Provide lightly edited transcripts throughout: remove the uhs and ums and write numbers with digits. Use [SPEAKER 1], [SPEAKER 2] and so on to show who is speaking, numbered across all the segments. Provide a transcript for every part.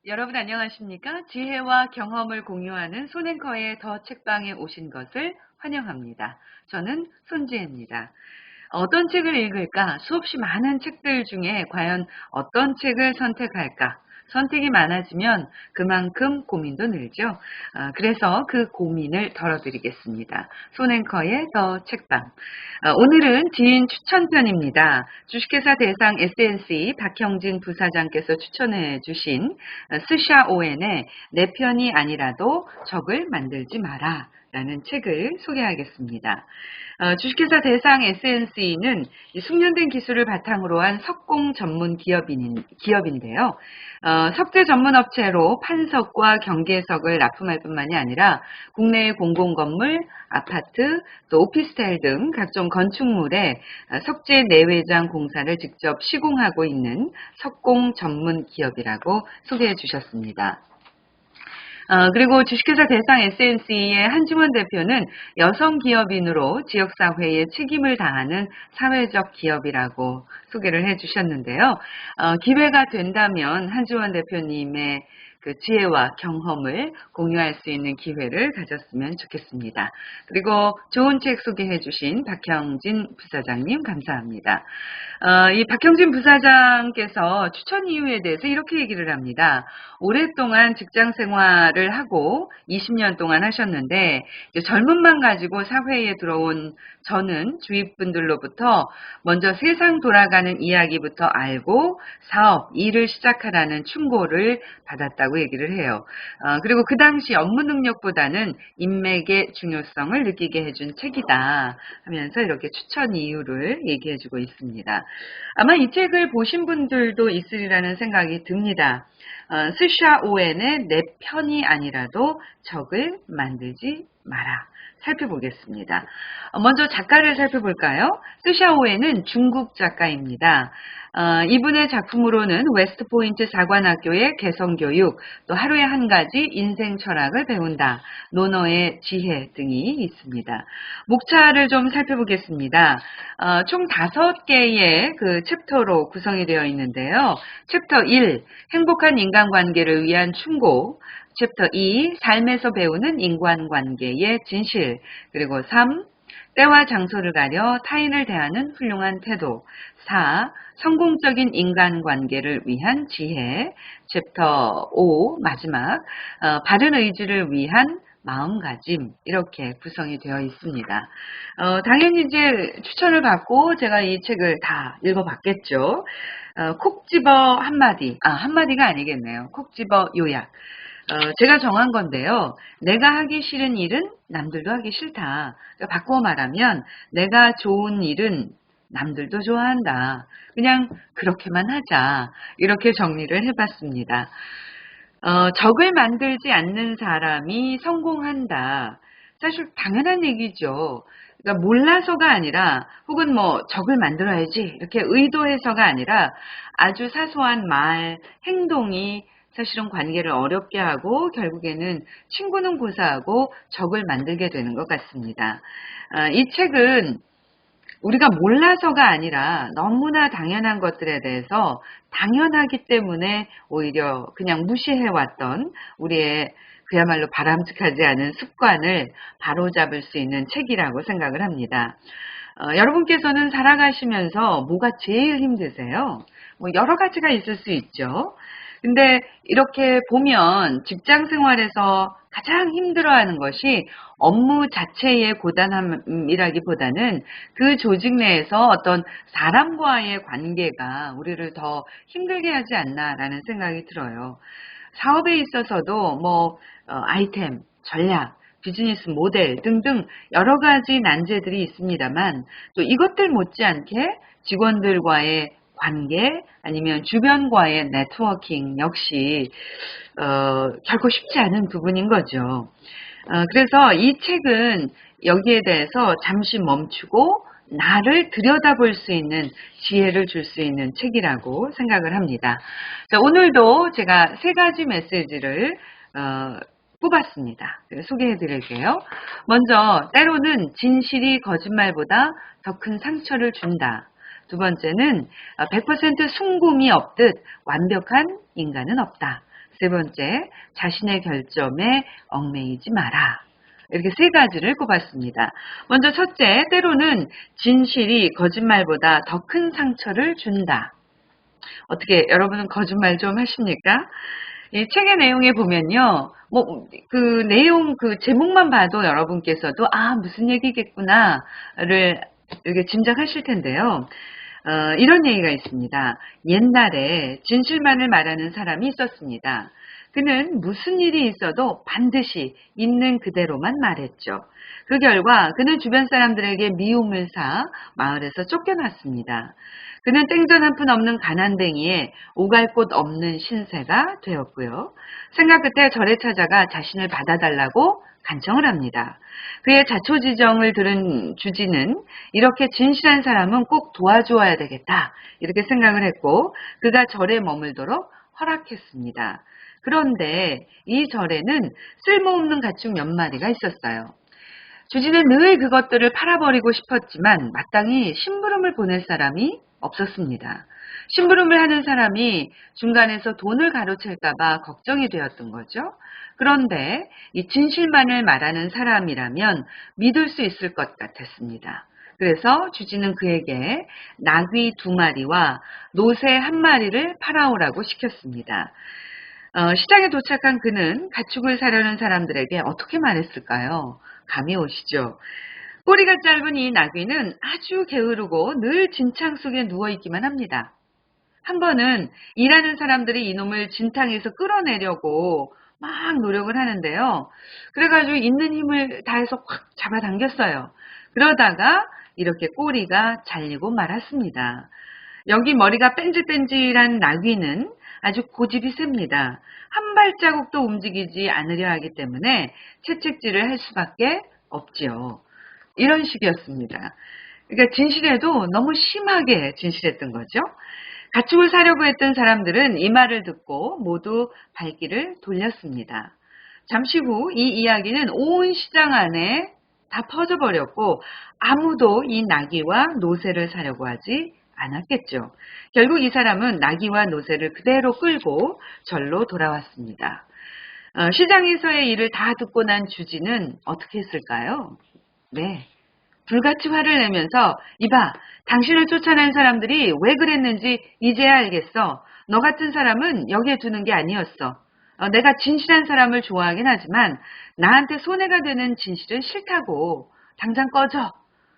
[SPEAKER 1] 여러분 안녕하십니까? 지혜와 경험을 공유하는 손앵커의 더 책방에 오신 것을 환영합니다. 저는 손지혜입니다. 어떤 책을 읽을까? 수없이 많은 책들 중에 과연 어떤 책을 선택할까? 선택이 많아지면 그만큼 고민도 늘죠. 그래서 그 고민을 덜어드리겠습니다. 손앵커의 더 책방. 오늘은 지인 추천편입니다. 주식회사 대상 SNC 박형진 부사장께서 추천해 주신 스샤 오웬의 내 편이 아니라도 적을 만들지 마라 라는 책을 소개하겠습니다. 주식회사 대상 SNC는 숙련된 기술을 바탕으로 한 석공 전문 기업인데요. 석재 전문 업체로 판석과 경계석을 납품할 뿐만이 아니라 국내의 공공건물, 아파트, 또 오피스텔 등 각종 건축물에 석재 내외장 공사를 직접 시공하고 있는 석공 전문 기업이라고 소개해 주셨습니다. 그리고 주식회사 대상 SNC의 한지원 대표는 여성 기업인으로 지역사회에 책임을 다하는 사회적 기업이라고 소개를 해주셨는데요. 기회가 된다면 한지원 대표님의 그 지혜와 경험을 공유할 수 있는 기회를 가졌으면 좋겠습니다. 그리고 좋은 책 소개해 주신 박형진 부사장님 감사합니다. 이 박형진 부사장께서 추천 이유에 대해서 이렇게 얘기를 합니다. 오랫동안 직장 생활을 하고 20년 동안 하셨는데 젊음만 가지고 사회에 들어온 저는 주위 분들로부터 먼저 세상 돌아가는 이야기부터 알고 사업, 일을 시작하라는 충고를 받았다고 얘기를 해요. 그리고 그 당시 업무 능력보다는 인맥의 중요성을 느끼게 해준 책이다 하면서 이렇게 추천 이유를 얘기해주고 있습니다. 아마 이 책을 보신 분들도 있으리라는 생각이 듭니다. 스샤 오웬의 내 편이 아니라도 적을 만들지 마라. 살펴보겠습니다. 먼저 작가를 살펴볼까요? 스샤 오웬은 중국 작가입니다. 이분의 작품으로는 웨스트포인트 사관학교의 개성교육, 또 하루에 한 가지 인생 철학을 배운다, 논어의 지혜 등이 있습니다. 목차를 좀 살펴보겠습니다. 총 5개의 그 챕터로 구성이 되어 있는데요. 챕터 1, 행복한 인간관계를 위한 충고, 챕터 2, 삶에서 배우는 인간관계의 진실, 그리고 3, 때와 장소를 가려 타인을 대하는 훌륭한 태도, 4. 성공적인 인간관계를 위한 지혜, 챕터 5 마지막 바른 의지를 위한 마음가짐 이렇게 구성이 되어 있습니다. 당연히 이제 추천을 받고 제가 이 책을 다 읽어봤겠죠. 콕 집어 한마디, 한마디가 아니겠네요. 콕 집어 요약. 제가 정한 건데요. 내가 하기 싫은 일은 남들도 하기 싫다. 그러니까 바꾸어 말하면 내가 좋은 일은 남들도 좋아한다. 그냥 그렇게만 하자. 이렇게 정리를 해봤습니다. 적을 만들지 않는 사람이 성공한다. 사실 당연한 얘기죠. 그러니까 몰라서가 아니라 혹은 뭐 적을 만들어야지 이렇게 의도해서가 아니라 아주 사소한 말, 행동이 사실은 관계를 어렵게 하고 결국에는 친구는 고사하고 적을 만들게 되는 것 같습니다. 이 책은 우리가 몰라서가 아니라 너무나 당연한 것들에 대해서 당연하기 때문에 오히려 그냥 무시해왔던 우리의 그야말로 바람직하지 않은 습관을 바로잡을 수 있는 책이라고 생각을 합니다. 여러분께서는 살아가시면서 뭐가 제일 힘드세요? 뭐 여러 가지가 있을 수 있죠. 근데 이렇게 보면 직장 생활에서 가장 힘들어하는 것이 업무 자체의 고단함이라기보다는 그 조직 내에서 어떤 사람과의 관계가 우리를 더 힘들게 하지 않나라는 생각이 들어요. 사업에 있어서도 뭐 아이템, 전략, 비즈니스 모델 등등 여러 가지 난제들이 있습니다만 또 이것들 못지않게 직원들과의 관계 아니면 주변과의 네트워킹 역시 결코 쉽지 않은 부분인 거죠. 그래서 이 책은 여기에 대해서 잠시 멈추고 나를 들여다볼 수 있는 지혜를 줄 수 있는 책이라고 생각을 합니다. 자, 오늘도 제가 3가지 메시지를 뽑았습니다. 소개해 드릴게요. 먼저 때로는 진실이 거짓말보다 더 큰 상처를 준다. 두 번째는 100% 순금이 없듯 완벽한 인간은 없다. 세 번째, 자신의 결점에 얽매이지 마라. 이렇게 세 가지를 꼽았습니다. 먼저 첫째, 때로는 진실이 거짓말보다 더 큰 상처를 준다. 어떻게 여러분은 거짓말 좀 하십니까? 이 책의 내용에 보면요. 그 내용 그 제목만 봐도 여러분께서도 무슨 얘기겠구나를 이렇게 짐작하실 텐데요. 이런 얘기가 있습니다. 옛날에 진실만을 말하는 사람이 있었습니다. 그는 무슨 일이 있어도 반드시 있는 그대로만 말했죠. 그 결과 그는 주변 사람들에게 미움을 사 마을에서 쫓겨났습니다. 그는 땡전 한 푼 없는 가난뱅이에 오갈 곳 없는 신세가 되었고요. 생각 끝에 절에 찾아가 자신을 받아달라고 간청을 합니다. 그의 자초지정을 들은 주지는 이렇게 진실한 사람은 꼭 도와주어야 되겠다 이렇게 생각을 했고 그가 절에 머물도록 허락했습니다. 그런데 이 절에는 쓸모없는 가축 몇 마리가 있었어요. 주지는 늘 그것들을 팔아버리고 싶었지만 마땅히 심부름을 보낼 사람이 없었습니다. 심부름을 하는 사람이 중간에서 돈을 가로챌까봐 걱정이 되었던 거죠. 그런데 이 진실만을 말하는 사람이라면 믿을 수 있을 것 같았습니다. 그래서 주지는 그에게 나귀 2마리와 노새 1마리를 팔아오라고 시켰습니다. 시장에 도착한 그는 가축을 사려는 사람들에게 어떻게 말했을까요? 감이 오시죠? 꼬리가 짧은 이 나귀는 아주 게으르고 늘 진창 속에 누워있기만 합니다. 한 번은 일하는 사람들이 이놈을 진탕에서 끌어내려고 막 노력을 하는데요. 그래가지고 있는 힘을 다해서 확 잡아당겼어요. 그러다가 이렇게 꼬리가 잘리고 말았습니다. 여기 머리가 뺀질뺀질한 나귀는 아주 고집이 셉니다. 한 발자국도 움직이지 않으려 하기 때문에 채찍질을 할 수밖에 없지요. 이런 식이었습니다. 그러니까 진실해도 너무 심하게 진실했던 거죠. 가축을 사려고 했던 사람들은 이 말을 듣고 모두 발길을 돌렸습니다. 잠시 후 이 이야기는 온 시장 안에 다 퍼져버렸고 아무도 이 나귀와 노새를 사려고 하지 않았겠죠. 결국 이 사람은 나귀와 노새를 그대로 끌고 절로 돌아왔습니다. 시장에서의 일을 다 듣고 난 주지는 어떻게 했을까요? 네, 불같이 화를 내면서 이봐, 당신을 쫓아낸 사람들이 왜 그랬는지 이제야 알겠어. 너 같은 사람은 여기에 두는 게 아니었어. 내가 진실한 사람을 좋아하긴 하지만 나한테 손해가 되는 진실은 싫다고. 당장 꺼져.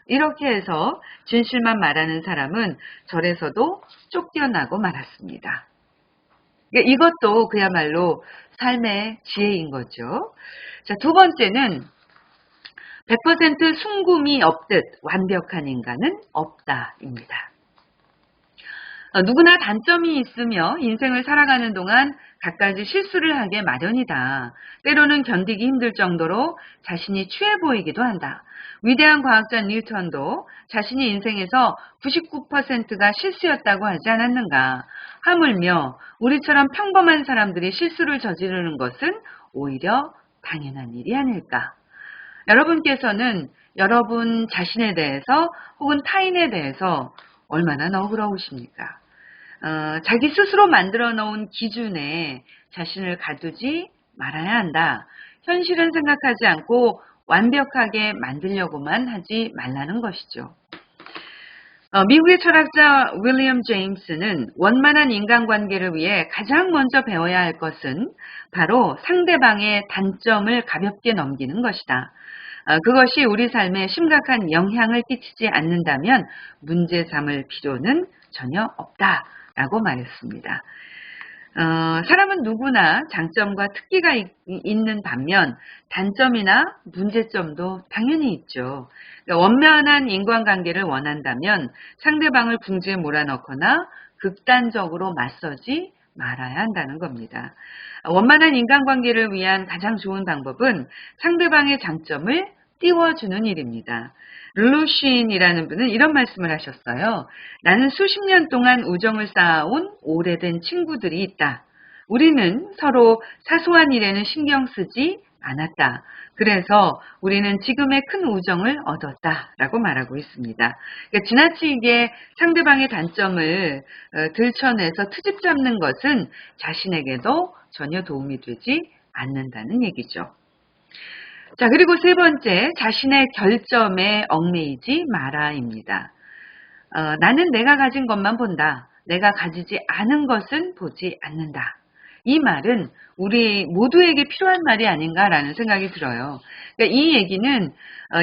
[SPEAKER 1] 이렇게 해서 진실만 말하는 사람은 절에서도 쫓겨나고 말았습니다. 이것도 그야말로 삶의 지혜인 거죠. 자, 두 번째는 100% 순금이 없듯 완벽한 인간은 없다입니다. 누구나 단점이 있으며 인생을 살아가는 동안 갖가지 실수를 하게 마련이다. 때로는 견디기 힘들 정도로 자신이 추해 보이기도 한다. 위대한 과학자 뉴턴도 자신이 인생에서 99%가 실수였다고 하지 않았는가. 하물며 우리처럼 평범한 사람들이 실수를 저지르는 것은 오히려 당연한 일이 아닐까. 여러분께서는 여러분 자신에 대해서 혹은 타인에 대해서 얼마나 너그러우십니까? 자기 스스로 만들어 놓은 기준에 자신을 가두지 말아야 한다. 현실은 생각하지 않고 완벽하게 만들려고만 하지 말라는 것이죠. 미국의 철학자 윌리엄 제임스는 원만한 인간관계를 위해 가장 먼저 배워야 할 것은 바로 상대방의 단점을 가볍게 넘기는 것이다. 그것이 우리 삶에 심각한 영향을 끼치지 않는다면 문제 삼을 필요는 전혀 없다라고 말했습니다. 사람은 누구나 장점과 특기가 있는 반면 단점이나 문제점도 당연히 있죠. 그러니까 원만한 인간관계를 원한다면 상대방을 궁지에 몰아넣거나 극단적으로 맞서지 말아야 한다는 겁니다. 원만한 인간관계를 위한 가장 좋은 방법은 상대방의 장점을 띄워주는 일입니다. 룰루쉰이라는 분은 이런 말씀을 하셨어요. 나는 수십 년 동안 우정을 쌓아온 오래된 친구들이 있다. 우리는 서로 사소한 일에는 신경 쓰지 않았다. 그래서 우리는 지금의 큰 우정을 얻었다라고 말하고 있습니다. 그러니까 지나치게 상대방의 단점을 들춰내서 트집 잡는 것은 자신에게도 전혀 도움이 되지 않는다는 얘기죠. 자, 그리고 세 번째, 자신의 결점에 얽매이지 마라입니다. 나는 내가 가진 것만 본다. 내가 가지지 않은 것은 보지 않는다. 이 말은 우리 모두에게 필요한 말이 아닌가라는 생각이 들어요. 그러니까 이 얘기는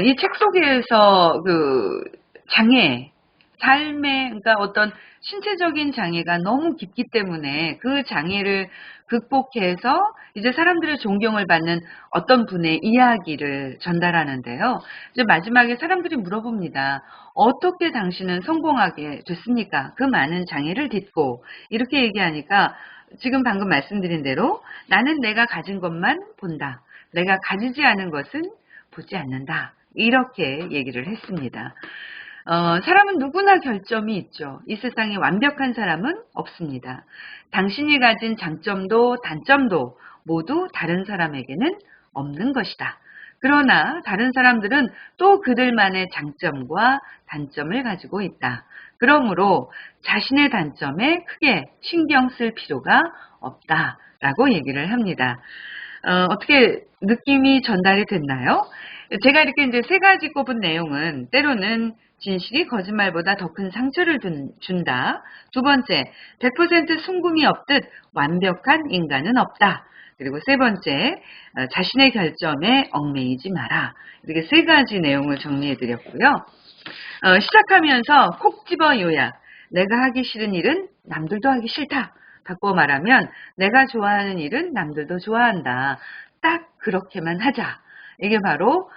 [SPEAKER 1] 이 책 속에서 그 장애, 삶의 그러니까 어떤 신체적인 장애가 너무 깊기 때문에 그 장애를 극복해서 이제 사람들의 존경을 받는 어떤 분의 이야기를 전달하는데요. 이제 마지막에 사람들이 물어봅니다. 어떻게 당신은 성공하게 됐습니까? 그 많은 장애를 딛고 이렇게 얘기하니까 지금 방금 말씀드린 대로 나는 내가 가진 것만 본다. 내가 가지지 않은 것은 보지 않는다. 이렇게 얘기를 했습니다. 사람은 누구나 결점이 있죠. 이 세상에 완벽한 사람은 없습니다. 당신이 가진 장점도 단점도 모두 다른 사람에게는 없는 것이다. 그러나 다른 사람들은 또 그들만의 장점과 단점을 가지고 있다. 그러므로 자신의 단점에 크게 신경 쓸 필요가 없다라고 얘기를 합니다. 어떻게 느낌이 전달이 됐나요? 제가 이렇게 이제 세 가지 꼽은 내용은 때로는 진실이 거짓말보다 더 큰 상처를 준다. 두 번째, 100% 순금이 없듯 완벽한 인간은 없다. 그리고 세 번째, 자신의 결점에 얽매이지 마라. 이렇게 세 가지 내용을 정리해드렸고요. 시작하면서 콕 집어 요약. 내가 하기 싫은 일은 남들도 하기 싫다. 바꿔 말하면 내가 좋아하는 일은 남들도 좋아한다. 딱 그렇게만 하자. 이게 바로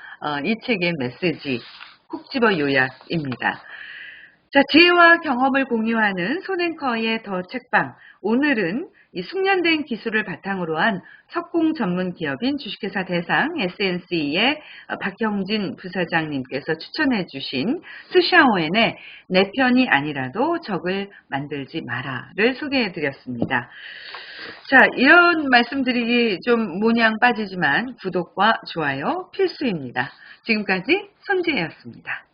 [SPEAKER 1] 이 책의 메시지, 콕 집어 요약입니다. 자, 지혜와 경험을 공유하는 손앤커의 더 책방. 오늘은 이 숙련된 기술을 바탕으로 한 석공 전문 기업인 주식회사 대상 SNC의 박형진 부사장님께서 추천해 주신 스샤오엔의 내 편이 아니라도 적을 만들지 마라를 소개해 드렸습니다. 자, 이런 말씀드리기 좀 모냥 빠지지만 구독과 좋아요 필수입니다. 지금까지 손지혜였습니다.